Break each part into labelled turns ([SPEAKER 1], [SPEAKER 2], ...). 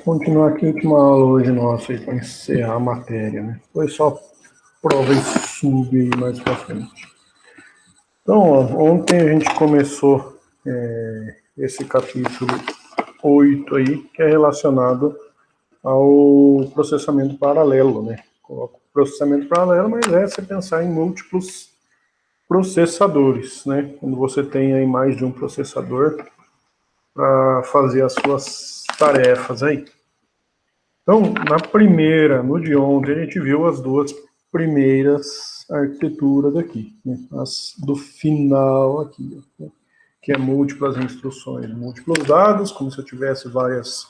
[SPEAKER 1] Continuar aqui a última aula hoje nossa para encerrar a matéria, né? Foi só prova e sub mais para frente. Então, ó, ontem a gente começou esse capítulo 8 aí, que é relacionado ao processamento paralelo, né? Coloco processamento paralelo, mas é você pensar em múltiplos processadores, né? Quando você tem aí mais de um processador para fazer as suas tarefas aí. Então, no de ontem, a gente viu as duas primeiras arquiteturas aqui, né? As do final aqui, né? Que é múltiplas instruções, múltiplos dados, como se eu tivesse várias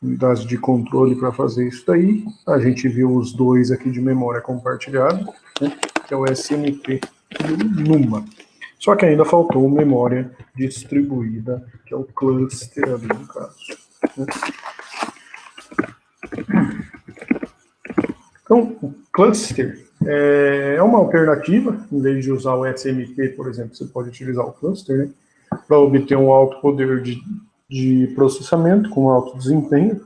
[SPEAKER 1] unidades de controle para fazer isso daí. A gente viu os dois aqui de memória compartilhada, né? Que é o SMP e o NUMA. Só que ainda faltou memória distribuída, que é o cluster ali no caso, né? Então, o cluster é uma alternativa, em vez de usar o SMP, por exemplo, você pode utilizar o cluster, né, para obter um alto poder de processamento, com alto desempenho,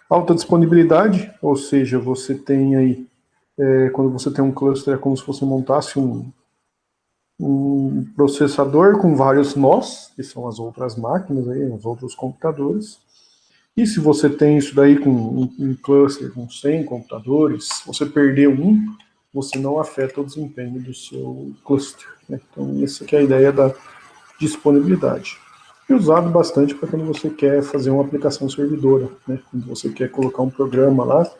[SPEAKER 1] alta disponibilidade, ou seja, você tem aí, quando você tem um cluster, é como se você montasse um processador com vários nós, que são as outras máquinas, aí, os outros computadores. E se você tem isso daí com um cluster com 100 computadores, se você perder um, você não afeta o desempenho do seu cluster, né? Então, essa que é a ideia da disponibilidade. E usado bastante para quando você quer fazer uma aplicação servidora, né? Quando você quer colocar um programa lá,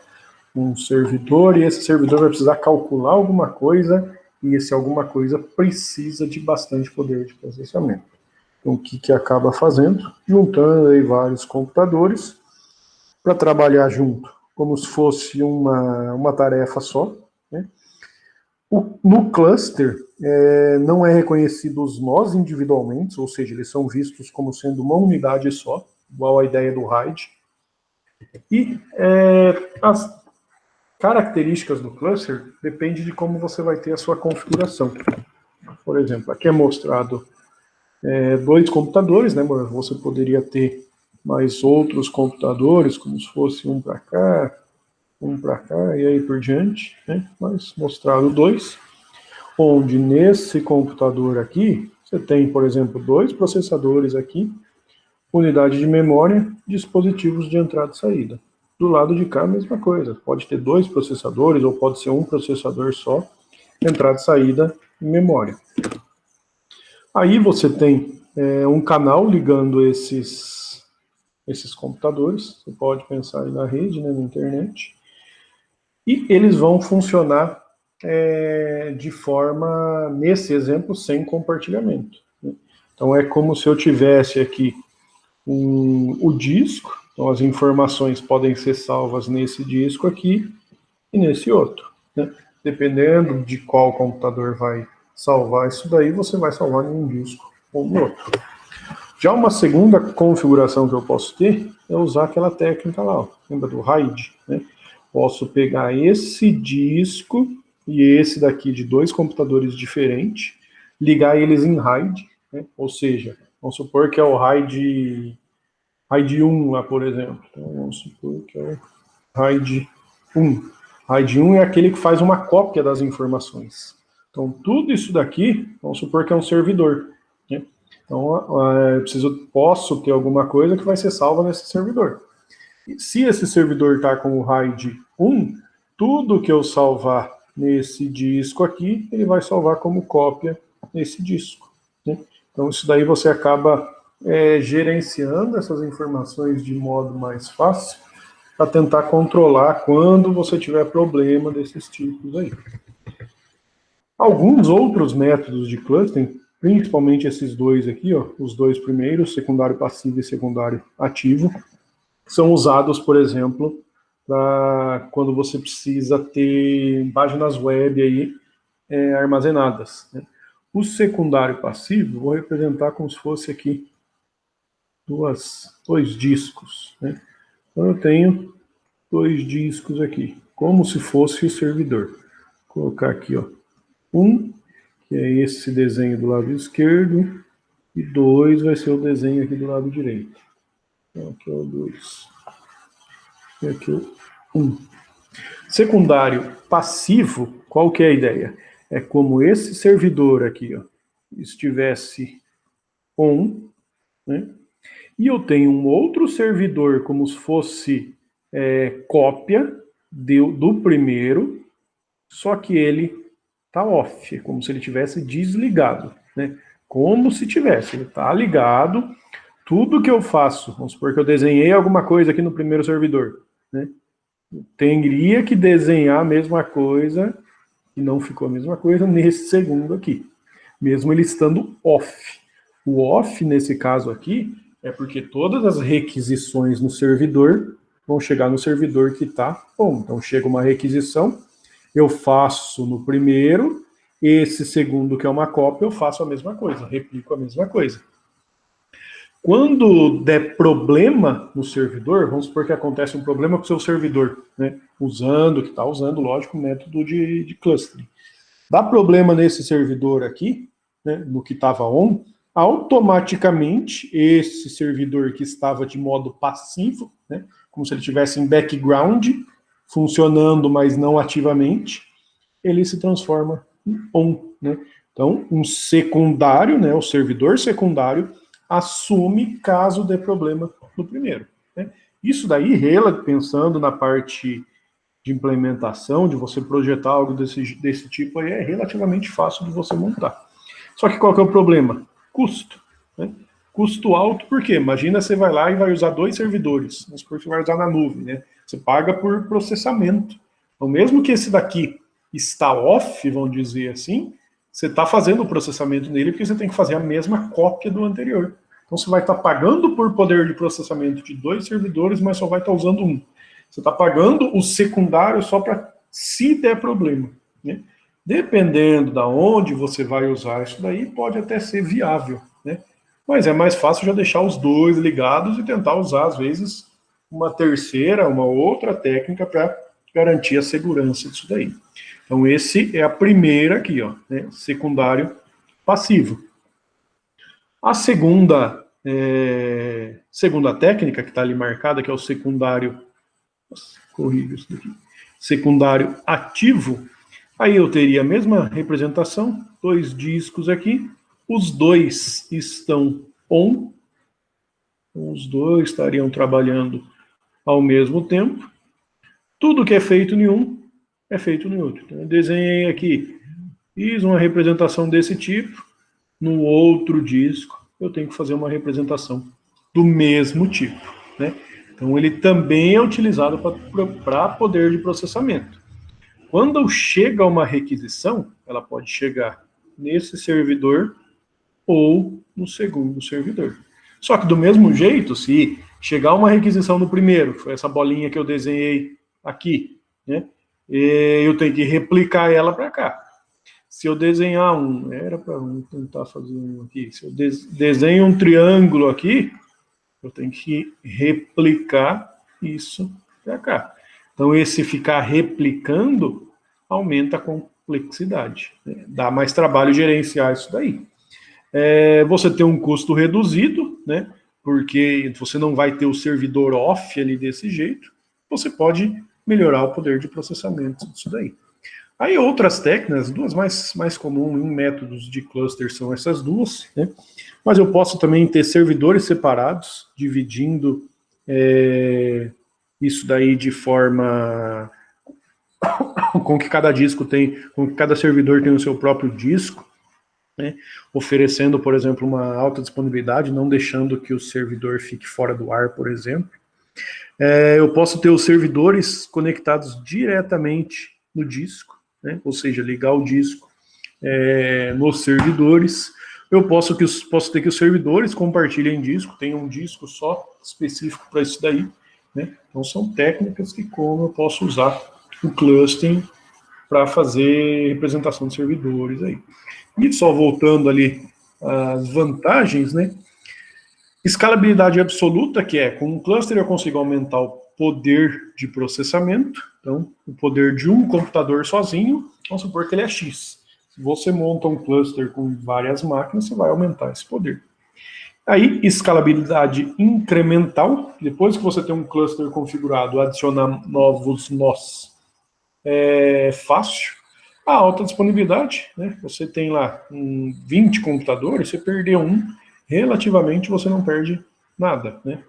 [SPEAKER 1] um servidor, e esse servidor vai precisar calcular alguma coisa, e esse alguma coisa precisa de bastante poder de processamento. Então, o que acaba fazendo? Juntando aí vários computadores para trabalhar junto, como se fosse uma tarefa só, né? No cluster, não é reconhecido os nós individualmente, ou seja, eles são vistos como sendo uma unidade só, igual a ideia do RAID. E as características do cluster dependem de como você vai ter a sua configuração. Por exemplo, aqui é mostrado dois computadores, né? Você poderia ter mais outros computadores, como se fosse um para cá, e aí por diante, né? Mas mostrado dois, onde nesse computador aqui, você tem, por exemplo, dois processadores aqui, unidade de memória, dispositivos de entrada e saída. Do lado de cá, a mesma coisa, pode ter dois processadores, ou pode ser um processador só, entrada e saída e memória. Aí você tem um canal ligando esses computadores, você pode pensar aí na rede, né, na internet, e eles vão funcionar de forma, nesse exemplo, sem compartilhamento, né? Então é como se eu tivesse aqui o disco, então as informações podem ser salvas nesse disco aqui e nesse outro, né? Dependendo de qual computador vai salvar isso daí, você vai salvar em um disco ou no outro. Já uma segunda configuração que eu posso ter é usar aquela técnica lá, ó, lembra do RAID, né? Posso pegar esse disco e esse daqui de dois computadores diferentes, ligar eles em RAID, né? Ou seja, vamos supor que é o RAID 1 lá, por exemplo. Então, vamos supor que é o RAID 1. RAID 1 é aquele que faz uma cópia das informações. Então, tudo isso daqui, vamos supor que é um servidor, né? Então, posso ter alguma coisa que vai ser salva nesse servidor. E se esse servidor está com o RAID 1, tudo que eu salvar nesse disco aqui, ele vai salvar como cópia nesse disco, né? Então, isso daí você acaba gerenciando essas informações de modo mais fácil para tentar controlar quando você tiver problema desses tipos aí. Alguns outros métodos de clustering, principalmente esses dois aqui, ó, os dois primeiros, secundário passivo e secundário ativo, são usados, por exemplo, para quando você precisa ter páginas web aí armazenadas, né? O secundário passivo, vou representar como se fosse aqui dois discos, né? Então eu tenho dois discos aqui, como se fosse o servidor. Vou colocar aqui, ó, que é esse desenho do lado esquerdo, e 2 vai ser o desenho aqui do lado direito. Então aqui é o 2. E aqui o 1. Secundário passivo, qual que é a ideia? É como esse servidor aqui, ó, estivesse on, né? E eu tenho um outro servidor como se fosse cópia do primeiro, só que ele está off, como se ele tivesse desligado, né? Como se tivesse, ele está ligado. Tudo que eu faço, vamos supor que eu desenhei alguma coisa aqui no primeiro servidor, né? Teria que desenhar a mesma coisa, e não ficou a mesma coisa, nesse segundo aqui, mesmo ele estando off. O off, nesse caso aqui, é porque todas as requisições no servidor vão chegar no servidor que está on. Então, chega uma requisição, eu faço no primeiro, esse segundo, que é uma cópia, eu faço a mesma coisa, replico a mesma coisa. Quando der problema no servidor, vamos supor que acontece um problema com o seu servidor, né? Que está usando, lógico, o método de clustering. Dá problema nesse servidor aqui, né, no que estava on, automaticamente esse servidor que estava de modo passivo, né, como se ele estivesse em background, funcionando, mas não ativamente, ele se transforma em on, né? Então, um secundário, né, o servidor secundário, assume caso dê problema no primeiro, né? Isso daí, pensando na parte de implementação, de você projetar algo desse tipo, aí é relativamente fácil de você montar. Só que qual que é o problema? Custo, né? Custo alto, por quê? Imagina você vai lá e vai usar 2 servidores, vamos supor que você vai usar na nuvem, né? Você paga por processamento. Então, mesmo que esse daqui está off, vamos dizer assim, você está fazendo o processamento nele porque você tem que fazer a mesma cópia do anterior. Então, você vai estar pagando por poder de processamento de 2 servidores, mas só vai estar usando um. Você está pagando o secundário só para se der problema, né? Dependendo da onde você vai usar isso daí, pode até ser viável, né? Mas é mais fácil já deixar os 2 ligados e tentar usar, às vezes, uma terceira, uma outra técnica para garantir a segurança disso daí. Então, esse é a primeira aqui, ó, né? Secundário passivo. A segunda técnica que está ali marcada, que é o secundário. Nossa, corrijo isso daqui. Secundário ativo. Aí eu teria a mesma representação, 2 discos aqui, os 2 estão on, os 2 estariam trabalhando ao mesmo tempo. Tudo que é feito em um é feito no outro. Então, eu desenhei aqui, fiz uma representação desse tipo, no outro disco eu tenho que fazer uma representação do mesmo tipo, né? Então ele também é utilizado para poder de processamento. Quando chega uma requisição, ela pode chegar nesse servidor ou no segundo servidor. Só que do mesmo jeito, se chegar uma requisição no primeiro, foi essa bolinha que eu desenhei aqui, né? Eu tenho que replicar ela para cá. Se eu desenhar era para tentar fazer um aqui, se eu desenho um triângulo aqui, eu tenho que replicar isso para cá. Então, esse ficar replicando aumenta a complexidade, né? Dá mais trabalho gerenciar isso daí. Você tem um custo reduzido, né? Porque você não vai ter o servidor off ali desse jeito, você pode melhorar o poder de processamento disso daí. Aí outras técnicas, duas mais comuns em métodos de cluster são essas duas, né? Mas eu posso também ter servidores separados, dividindo isso daí de forma com que cada com que cada servidor tem o seu próprio disco, né? Oferecendo, por exemplo, uma alta disponibilidade, não deixando que o servidor fique fora do ar, por exemplo. Eu posso ter os servidores conectados diretamente no disco, né? Ou seja, ligar o disco nos servidores. Eu posso ter que os servidores compartilhem disco, tenham um disco só específico para isso daí, né? Então são técnicas que como eu posso usar o clustering para fazer representação de servidores aí. E só voltando ali às vantagens, né? Escalabilidade absoluta, que é, com um cluster eu consigo aumentar o poder de processamento, então o poder de um computador sozinho, vamos supor que ele é X. Se você monta um cluster com várias máquinas, você vai aumentar esse poder. Aí, escalabilidade incremental. Depois que você tem um cluster configurado, adicionar novos nós é fácil. A alta disponibilidade, né? Você tem lá 20 computadores, você perdeu um, relativamente você não perde nada, né?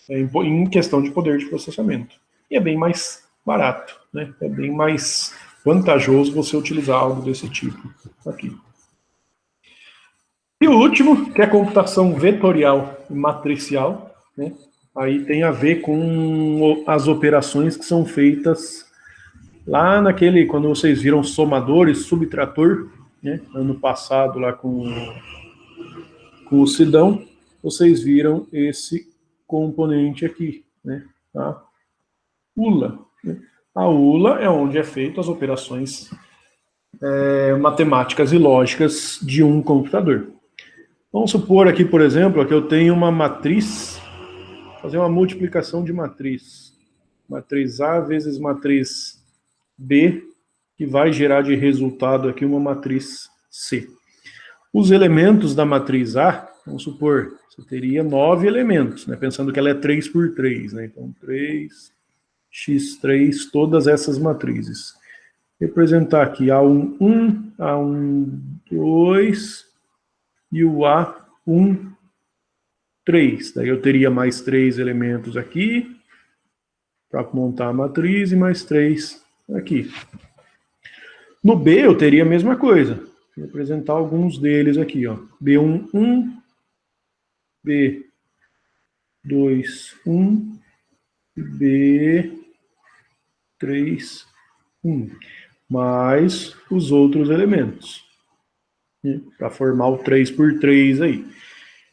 [SPEAKER 1] Em questão de poder de processamento. E é bem mais barato, né? É bem mais vantajoso você utilizar algo desse tipo aqui. E o último, que é a computação vetorial e matricial, né? Aí tem a ver com as operações que são feitas lá naquele, quando vocês viram somadores, subtrator, né? Ano passado lá com o Sidão, vocês viram esse componente aqui, né? A ULA. Né? A ULA é onde é feito as operações matemáticas e lógicas de um computador. Vamos supor aqui, por exemplo, que eu tenho uma matriz, fazer uma multiplicação de matriz. Matriz A vezes matriz B, que vai gerar de resultado aqui uma matriz C. Os elementos da matriz A, vamos supor, você teria 9 elementos, né? Pensando que ela é 3 por 3, né? Então 3, x3, todas essas matrizes. Representar aqui A1, 1, A1, 2 e o A1, 3. Daí eu teria mais 3 elementos aqui para montar a matriz e mais 3 aqui. No B eu teria a mesma coisa. Vou representar alguns deles aqui, ó. B1, 1, B2, 1 e B3, 1. Mais os outros elementos. Né, para formar o 3 por 3 aí.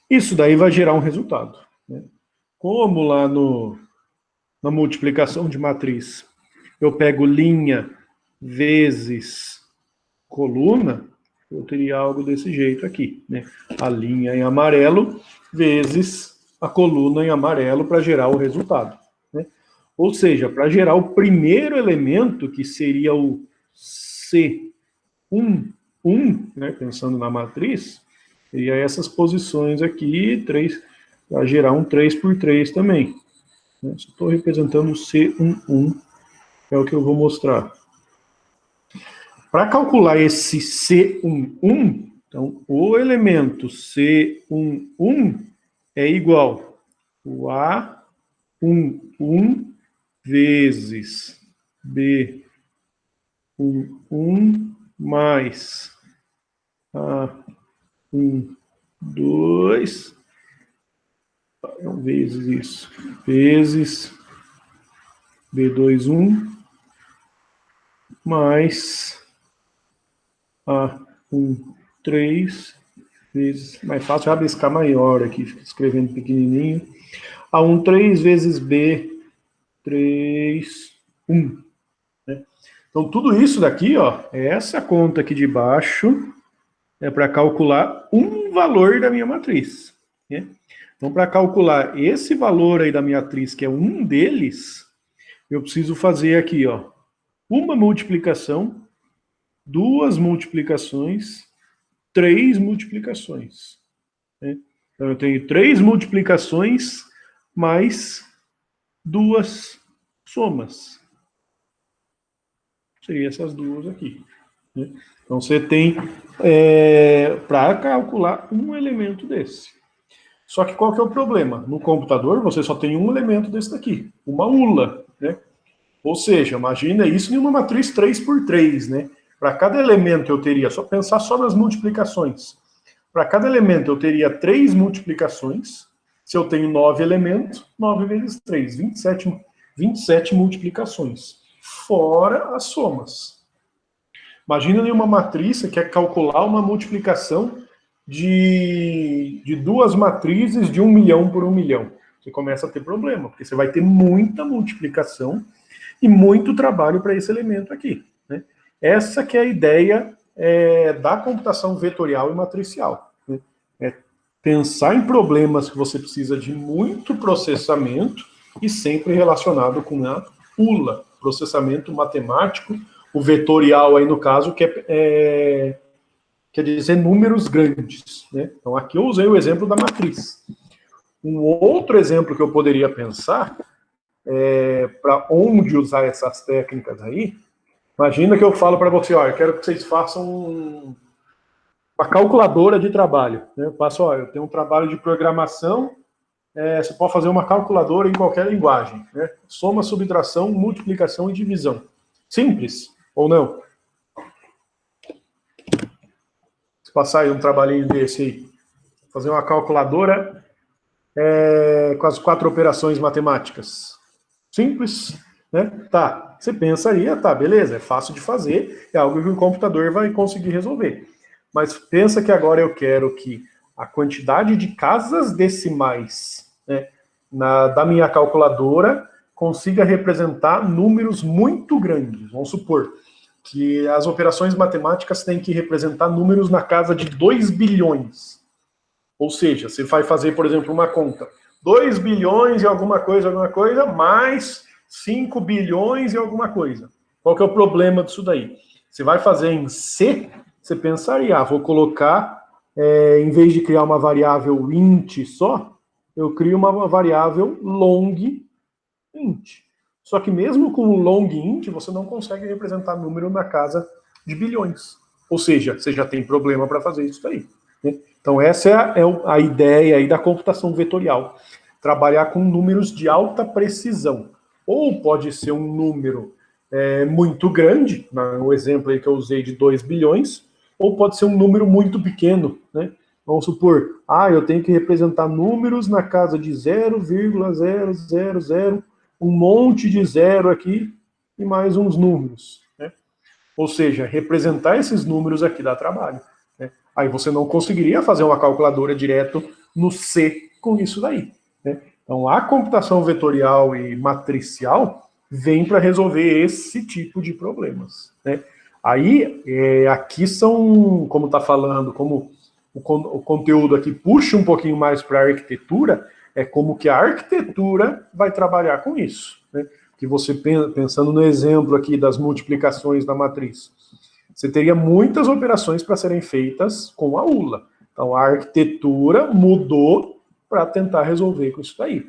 [SPEAKER 1] Isso daí vai gerar um resultado. Né? Como lá na multiplicação de matriz eu pego linha vezes coluna, eu teria algo desse jeito aqui, né? A linha em amarelo vezes a coluna em amarelo para gerar o resultado. Né? Ou seja, para gerar o primeiro elemento, que seria o C1, 1, né? Pensando na matriz, teria essas posições aqui, 3, para gerar um 3 por 3 também. Né? Estou representando o C11, é o que eu vou mostrar. Para calcular esse C11, então, o elemento C11 é igual o A11 vezes B11 mais A12, vezes isso, vezes B21 mais A13 vezes, mais fácil rabiscar maior aqui, fica escrevendo pequenininho, A13 vezes B31. Né? Então, tudo isso daqui, ó, essa conta aqui de baixo é para calcular um valor da minha matriz. Né? Então, para calcular esse valor aí da minha matriz, que é um deles, eu preciso fazer aqui, ó, uma multiplicação, duas multiplicações, 3 multiplicações. Né? Então, eu tenho 3 multiplicações mais 2 somas. Seria essas duas aqui. Né? Então, você tem para calcular um elemento desse. Só que qual que é o problema? No computador, você só tem um elemento desse daqui, uma ULA. Né? Ou seja, imagina isso em uma matriz 3 por 3, né? Para cada elemento eu teria, só pensar só nas multiplicações. Para cada elemento eu teria 3 multiplicações. Se eu tenho 9 elementos, 9 vezes 3, 27 multiplicações. Fora as somas. Imagina em uma matriz, você quer calcular uma multiplicação de duas matrizes de 1 milhão por 1 milhão. Você começa a ter problema, porque você vai ter muita multiplicação e muito trabalho para esse elemento aqui. Né? Essa que é a ideia da computação vetorial e matricial. Né? É pensar em problemas que você precisa de muito processamento e sempre relacionado com a ULA, processamento matemático, o vetorial aí no caso, que é quer dizer números grandes, né? Então, aqui eu usei o exemplo da matriz. Um outro exemplo que eu poderia pensar, para onde usar essas técnicas aí, imagina que eu falo para você, ó, eu quero que vocês façam uma calculadora de trabalho. Né? Eu passo, ó, eu tenho um trabalho de programação, você pode fazer uma calculadora em qualquer linguagem. Né? Soma, subtração, multiplicação e divisão. Simples, ou não? Se passar aí um trabalhinho desse aí, fazer uma calculadora com as 4 operações matemáticas. Simples, né? Tá, você pensaria, tá, beleza, é fácil de fazer, é algo que o computador vai conseguir resolver. Mas pensa que agora eu quero que a quantidade de casas decimais, né, da minha calculadora consiga representar números muito grandes. Vamos supor que as operações matemáticas têm que representar números na casa de 2 bilhões. Ou seja, você vai fazer, por exemplo, uma conta. 2 bilhões e alguma coisa, mais 5 bilhões e alguma coisa. Qual que é o problema disso daí? Você vai fazer em C, você pensaria, vou colocar, em vez de criar uma variável int só, eu crio uma variável long int. Só que mesmo com o long int, você não consegue representar número na casa de bilhões. Ou seja, você já tem problema para fazer isso daí. Né? Então essa é a ideia aí da computação vetorial. Trabalhar com números de alta precisão. Ou pode ser um número muito grande, no exemplo aí que eu usei de 2 bilhões, ou pode ser um número muito pequeno, né? Vamos supor, eu tenho que representar números na casa de 0,000, um monte de zero aqui e mais uns números. Né? Ou seja, representar esses números aqui dá trabalho. Né? Aí você não conseguiria fazer uma calculadora direto no C com isso daí. Né? Então a computação vetorial e matricial vem para resolver esse tipo de problemas. Né? Aí, aqui são, como está falando, como o conteúdo aqui puxa um pouquinho mais para a arquitetura, é como que a arquitetura vai trabalhar com isso. Né? Que você, pensando no exemplo aqui das multiplicações da matriz, você teria muitas operações para serem feitas com a ULA. Então, a arquitetura mudou para tentar resolver com isso daí.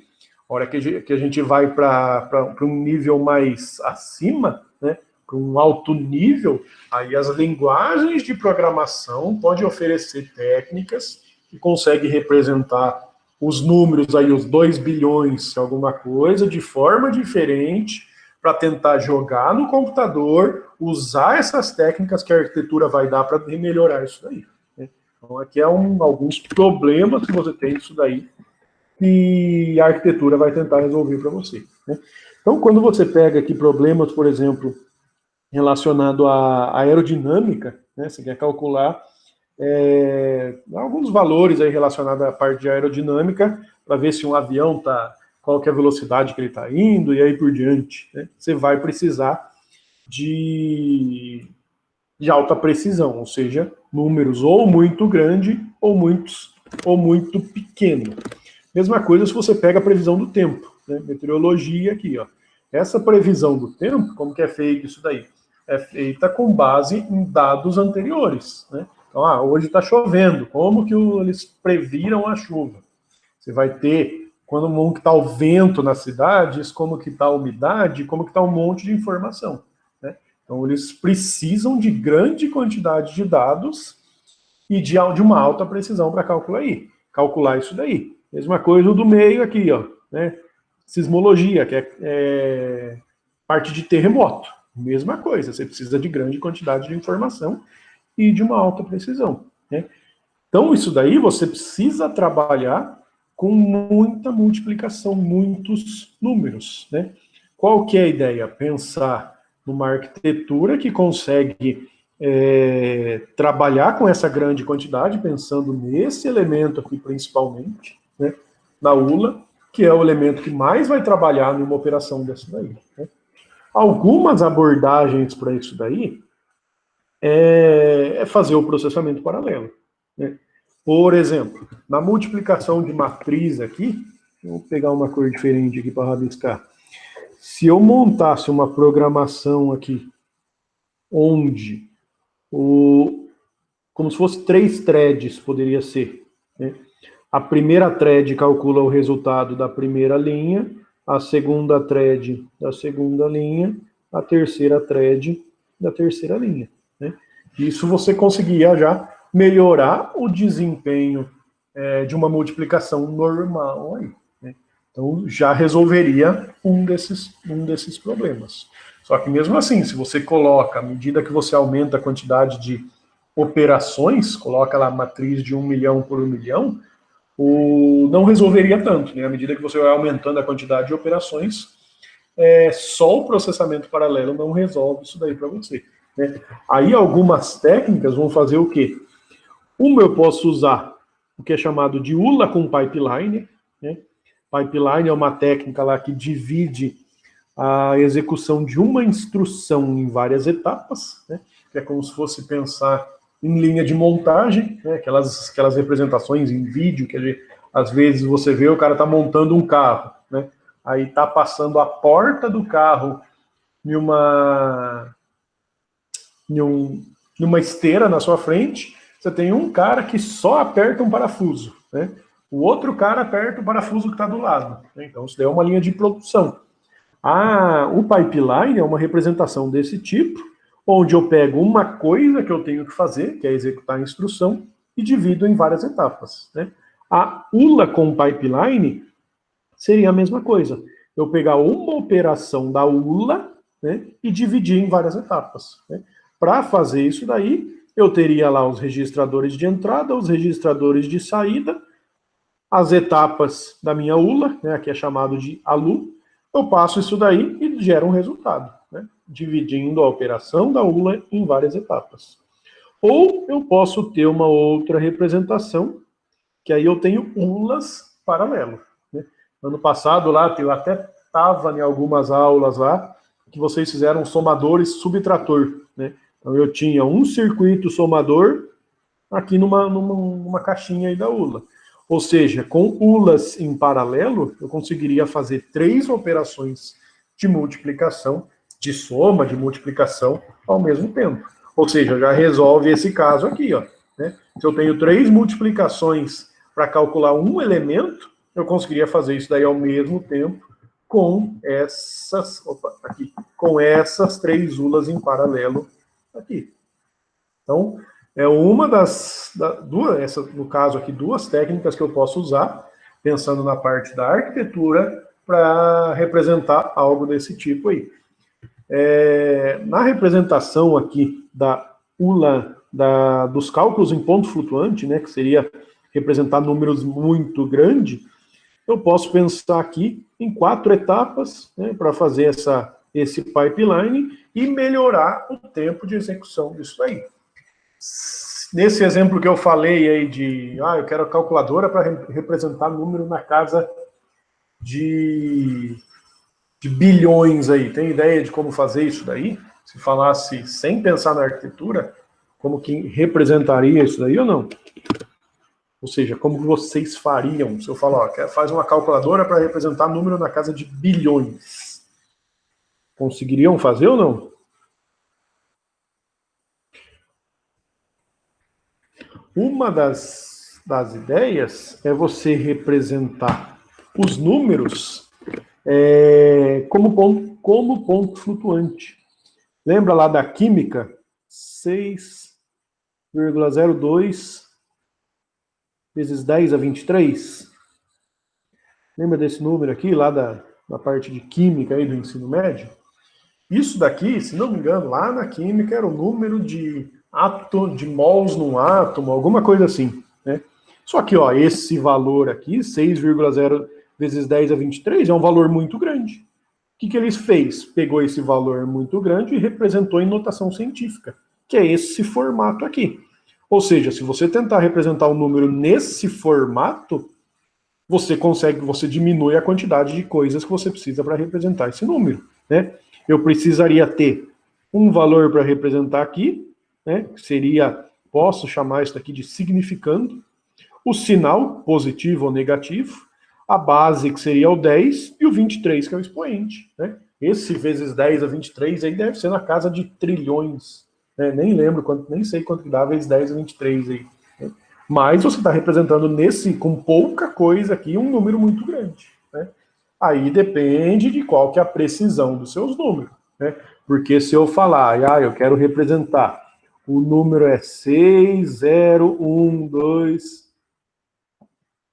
[SPEAKER 1] A hora que a gente vai para um nível mais acima, né, para um alto nível, aí as linguagens de programação podem oferecer técnicas que conseguem representar os números aí, os 2 bilhões, alguma coisa, de forma diferente, para tentar jogar no computador, usar essas técnicas que a arquitetura vai dar para melhorar isso daí. Né? Então, aqui é alguns problemas que você tem disso daí, que a arquitetura vai tentar resolver para você. Né? Então, quando você pega aqui problemas, por exemplo, relacionado à aerodinâmica, né, você quer calcular alguns valores aí relacionados à parte de aerodinâmica, para ver se um avião qual que é a velocidade que ele está indo, e aí por diante. Né? Você vai precisar de alta precisão, ou seja, números ou muito grande ou muito pequeno. Mesma coisa se você pega a previsão do tempo, né? Meteorologia aqui, ó. Essa previsão do tempo, como que é feito isso daí? É feita com base em dados anteriores, né? Então, hoje está chovendo, como que eles previram a chuva? Você vai ter, como que está o vento nas cidades, como que está a umidade, como que está um monte de informação, né? Então, eles precisam de grande quantidade de dados e de uma alta precisão para calcular isso daí. Mesma coisa do meio aqui, ó, né? Sismologia, que é parte de terremoto. Mesma coisa, você precisa de grande quantidade de informação e de uma alta precisão. Né? Então, isso daí você precisa trabalhar com muita multiplicação, muitos números. Né? Qual que é a ideia? Pensar numa arquitetura que consegue trabalhar com essa grande quantidade, pensando nesse elemento aqui principalmente, né, na ULA, que é o elemento que mais vai trabalhar numa operação dessa daí. Né? Algumas abordagens para isso daí é fazer o processamento paralelo. Né? Por exemplo, na multiplicação de matriz aqui, vou pegar uma cor diferente aqui para rabiscar. Se eu montasse uma programação aqui, onde como se fosse 3 threads, poderia ser, né? A primeira thread calcula o resultado da primeira linha, a segunda thread da segunda linha, a terceira thread da terceira linha, né? Isso você conseguia já melhorar o desempenho de uma multiplicação normal aí, né? Então já resolveria um desses problemas. Só que mesmo assim, se você coloca, à medida que você aumenta a quantidade de operações, coloca lá a matriz de 1 milhão por 1 milhão, não resolveria tanto, né? À medida que você vai aumentando a quantidade de operações, só o processamento paralelo não resolve isso daí para você, né? Aí algumas técnicas vão fazer o quê? Uma eu posso usar o que é chamado de ULA com pipeline, né? Pipeline é uma técnica lá que divide a execução de uma instrução em várias etapas, né? Que é como se fosse pensar em linha de montagem, né? Aquelas representações em vídeo que às vezes você vê o cara está montando um carro, né? Aí está passando a porta do carro numa esteira na sua frente, você tem um cara que só aperta um parafuso, né? O outro cara aperta o parafuso que está do lado, né? Então isso daí é uma linha de produção. O pipeline é uma representação desse tipo, onde eu pego uma coisa que eu tenho que fazer, que é executar a instrução, e divido em várias etapas, né? A ULA com pipeline seria a mesma coisa. Eu pegar uma operação da ULA, né, e dividir em várias etapas, né? Para fazer isso daí, eu teria lá os registradores de entrada, os registradores de saída, as etapas da minha ULA, né, que é chamado de ALU, eu passo isso daí e gera um resultado, né, dividindo a operação da ULA em várias etapas. Ou eu posso ter uma outra representação, que aí eu tenho ULAs paralelo, né? Ano passado lá, eu até estava em algumas aulas lá, que vocês fizeram somadores subtrator, né? Então eu tinha um circuito somador aqui numa caixinha aí da ULA. Ou seja, com ULAs em paralelo, eu conseguiria fazer 3 operações de multiplicação, de soma, de multiplicação, ao mesmo tempo. Ou seja, já resolve esse caso aqui, ó, né? Se eu tenho 3 multiplicações para calcular um elemento, eu conseguiria fazer isso daí ao mesmo tempo com com essas 3 ULAs em paralelo aqui. Então, é uma no caso aqui, 2 técnicas que eu posso usar, pensando na parte da arquitetura, para representar algo desse tipo aí. Na representação aqui da ULA, dos cálculos em ponto flutuante, né, que seria representar números muito grandes, eu posso pensar aqui em 4 etapas, né, para fazer esse pipeline e melhorar o tempo de execução disso aí. Nesse exemplo que eu falei aí eu quero a calculadora para representar número na casa de bilhões aí. Tem ideia de como fazer isso daí? Se falasse sem pensar na arquitetura, como que representaria isso daí ou não? Ou seja, como vocês fariam? Se eu falar, faz uma calculadora para representar número na casa de bilhões. Conseguiriam fazer ou não? Uma das ideias é você representar os números como ponto flutuante. Lembra lá da química? 6,02 vezes 10 a 23? Lembra desse número aqui, lá da parte de química aí do ensino médio? Isso daqui, se não me engano, lá na química era o número de mols num átomo, alguma coisa assim, né? Só que, ó, esse valor aqui, 6,0 vezes 10 a 23, é um valor muito grande. O que ele fez? Pegou esse valor muito grande e representou em notação científica, que é esse formato aqui. Ou seja, se você tentar representar um número nesse formato, você diminui a quantidade de coisas que você precisa para representar esse número, né? Eu precisaria ter um valor para representar aqui, né? Posso chamar isso daqui de significando, o sinal, positivo ou negativo, a base, que seria o 10, e o 23, que é o expoente, né? Esse vezes 10 a 23 aí deve ser na casa de trilhões né? Nem lembro quanto, nem sei quanto que dá vezes 10 a 23 aí. Né? Mas você está representando com pouca coisa aqui, um número muito grande. Né? Aí depende de qual que é a precisão dos seus números. Né? Porque se eu falar, eu quero representar, o número é 6, 0, 1, 2,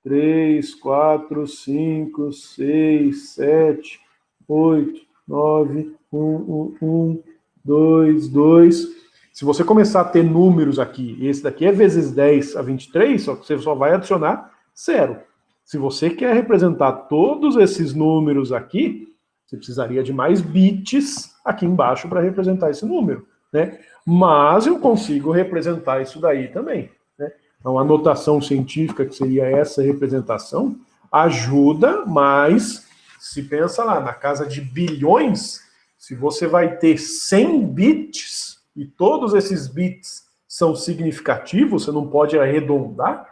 [SPEAKER 1] 3, 4, 5, 6, 7, 8, 9, 1, 1, 2, 2. Se você começar a ter números aqui, esse daqui é vezes 10 a 23, só que você só vai adicionar 0. Se você quer representar todos esses números aqui, você precisaria de mais bits aqui embaixo para representar esse número, né? Mas eu consigo representar isso daí também, né? Então, a notação científica, que seria essa representação, ajuda, mas se pensa lá, na casa de bilhões, se você vai ter 100 bits, e todos esses bits são significativos, você não pode arredondar,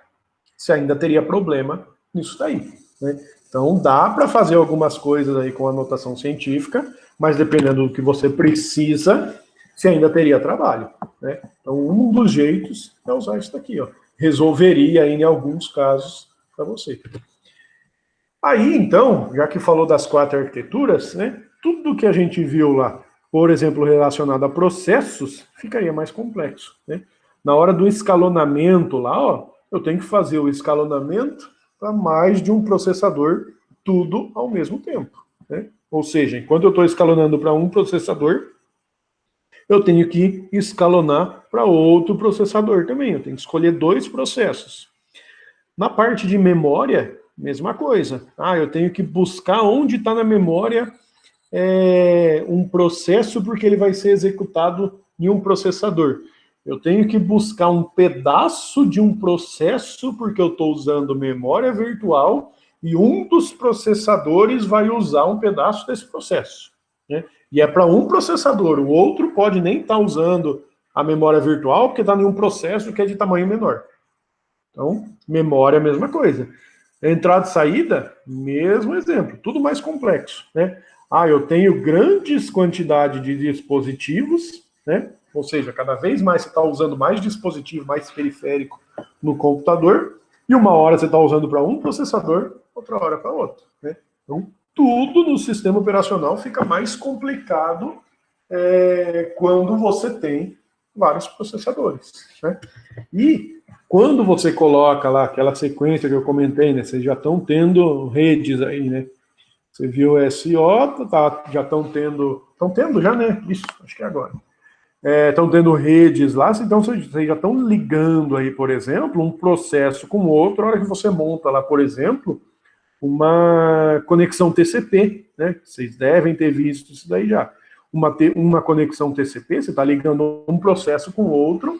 [SPEAKER 1] você ainda teria problema nisso daí. Né? Então, dá para fazer algumas coisas aí com a notação científica, mas dependendo do que você precisa, você ainda teria trabalho. Né? Então, um dos jeitos é usar isso daqui, ó. Resolveria em alguns casos para você. Aí, então, já que falou das 4 arquiteturas, né, tudo que a gente viu lá, por exemplo, relacionado a processos, ficaria mais complexo. Né? Na hora do escalonamento lá, ó, eu tenho que fazer o escalonamento para mais de um processador, tudo ao mesmo tempo. Né? Ou seja, enquanto eu estou escalonando para um processador, eu tenho que escalonar para outro processador também. Eu tenho que escolher 2 processos. Na parte de memória, mesma coisa. Eu tenho que buscar onde está na memória um processo, porque ele vai ser executado em um processador. Eu tenho que buscar um pedaço de um processo, porque eu estou usando memória virtual, e um dos processadores vai usar um pedaço desse processo. Né? E é para um processador, o outro pode nem estar usando a memória virtual, porque está em um processo que é de tamanho menor. Então, memória é a mesma coisa. Entrada e saída, mesmo exemplo, tudo mais complexo. Né? Eu tenho grandes quantidades de dispositivos, né? Ou seja, cada vez mais você está usando mais dispositivo, mais periférico no computador, e uma hora você está usando para um processador, outra hora para outro. Né? Então, tudo no sistema operacional fica mais complicado quando você tem vários processadores. Né? E quando você coloca lá aquela sequência que eu comentei, né? Vocês já estão tendo redes aí, né? Você viu SO, já estão tendo. Estão tendo já, né? Isso, acho que é agora. Estão tendo redes lá, então vocês já estão ligando aí, por exemplo, um processo com outro, a hora que você monta lá, por exemplo, uma conexão TCP, né? Vocês devem ter visto isso daí já. Uma conexão TCP, você está ligando um processo com outro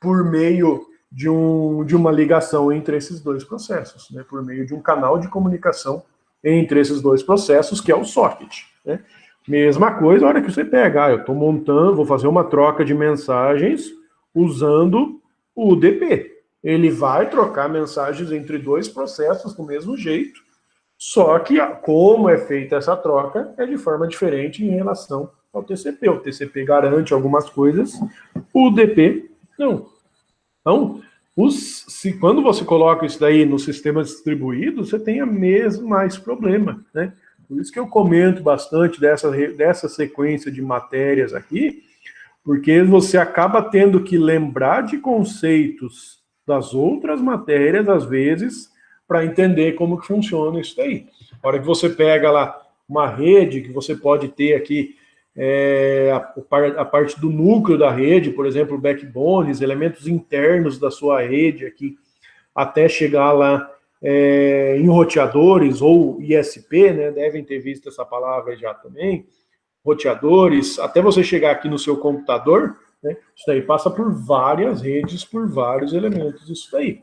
[SPEAKER 1] por meio de uma ligação entre esses dois processos, né? Por meio de um canal de comunicação entre esses dois processos, que é o socket. Né? Mesma coisa, a hora que você pega, eu estou montando, vou fazer uma troca de mensagens usando o UDP. Ele vai trocar mensagens entre dois processos do mesmo jeito, só que como é feita essa troca é de forma diferente em relação ao TCP. O TCP garante algumas coisas, o UDP não. Então, quando você coloca isso daí no sistema distribuído, você tem mais problema, né? Por isso que eu comento bastante dessa sequência de matérias aqui, porque você acaba tendo que lembrar de conceitos das outras matérias, às vezes, para entender como que funciona isso daí. A hora que você pega lá uma rede que você pode ter aqui, a parte do núcleo da rede, por exemplo, backbones, elementos internos da sua rede aqui, até chegar lá em roteadores ou ISP, né, devem ter visto essa palavra já também, roteadores, até você chegar aqui no seu computador, né, isso daí passa por várias redes, por vários elementos, isso daí.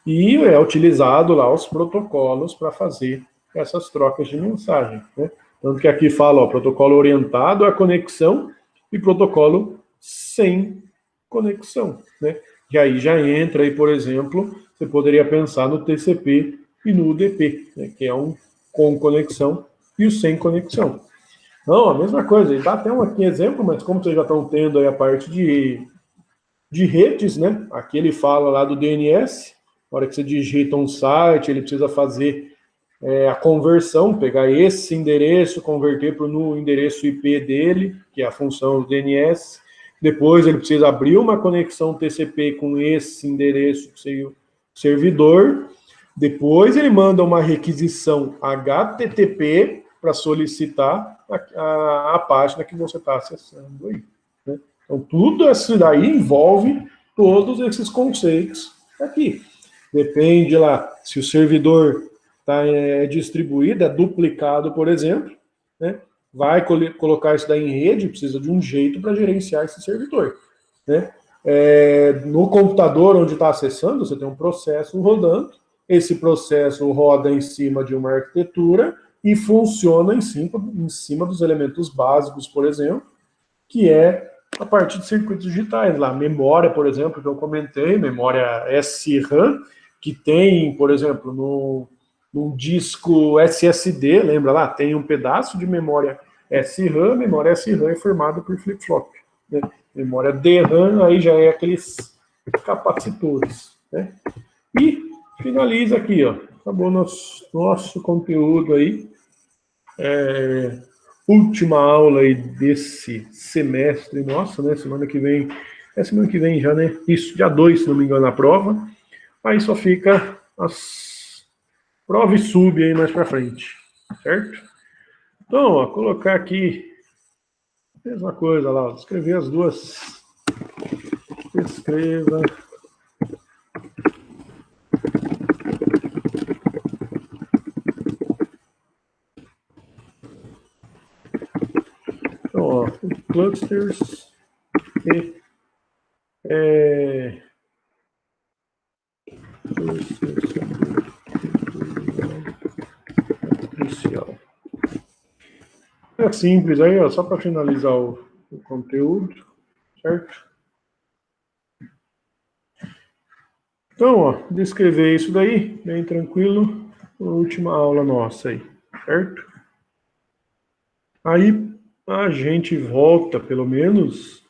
[SPEAKER 1] E é utilizado lá os protocolos para fazer essas trocas de mensagem, né? Tanto que aqui fala, protocolo orientado à conexão e protocolo sem conexão, né? E aí já entra aí, por exemplo, você poderia pensar no TCP e no UDP, né? Que é um com conexão e o sem conexão. Não, a mesma coisa. Ele dá até um aqui exemplo, mas como vocês já estão tendo aí a parte de redes, né? Aqui ele fala lá do DNS. Na hora que você digita um site, ele precisa fazer a conversão, pegar esse endereço, converter para o endereço IP dele, que é a função do DNS. Depois ele precisa abrir uma conexão TCP com esse endereço, servidor. Depois ele manda uma requisição HTTP para solicitar a página que você está acessando aí. Né? Então, tudo isso daí envolve todos esses conceitos aqui. Depende lá, se o servidor é distribuído, é duplicado, por exemplo, né? Vai colocar isso daí em rede, precisa de um jeito para gerenciar esse servidor. Né? No computador onde está acessando, você tem um processo rodando, esse processo roda em cima de uma arquitetura e funciona em cima dos elementos básicos, por exemplo, que é a partir de circuitos digitais. Lá, memória, por exemplo, que eu comentei, memória SRAM, que tem, por exemplo, num disco SSD, lembra lá? Tem um pedaço de memória SRAM, memória SRAM é formada por flip-flop. Né? Memória DRAM, aí já é aqueles capacitores. Né? E finaliza aqui, ó. Acabou nosso conteúdo aí. Última aula aí desse semestre nosso, né? Semana que vem já, né? Isso, dia 2, se não me engano, a prova. Aí só fica as prova e sub aí mais pra frente, certo? Então, ó, colocar aqui mesma coisa lá, ó, escrever as duas. Escreva. Então, ó, clusters e inicial. É simples aí, ó, só para finalizar o conteúdo, certo? Então, ó, descrever isso daí, bem tranquilo, última aula nossa aí, certo? Aí a gente volta, pelo menos,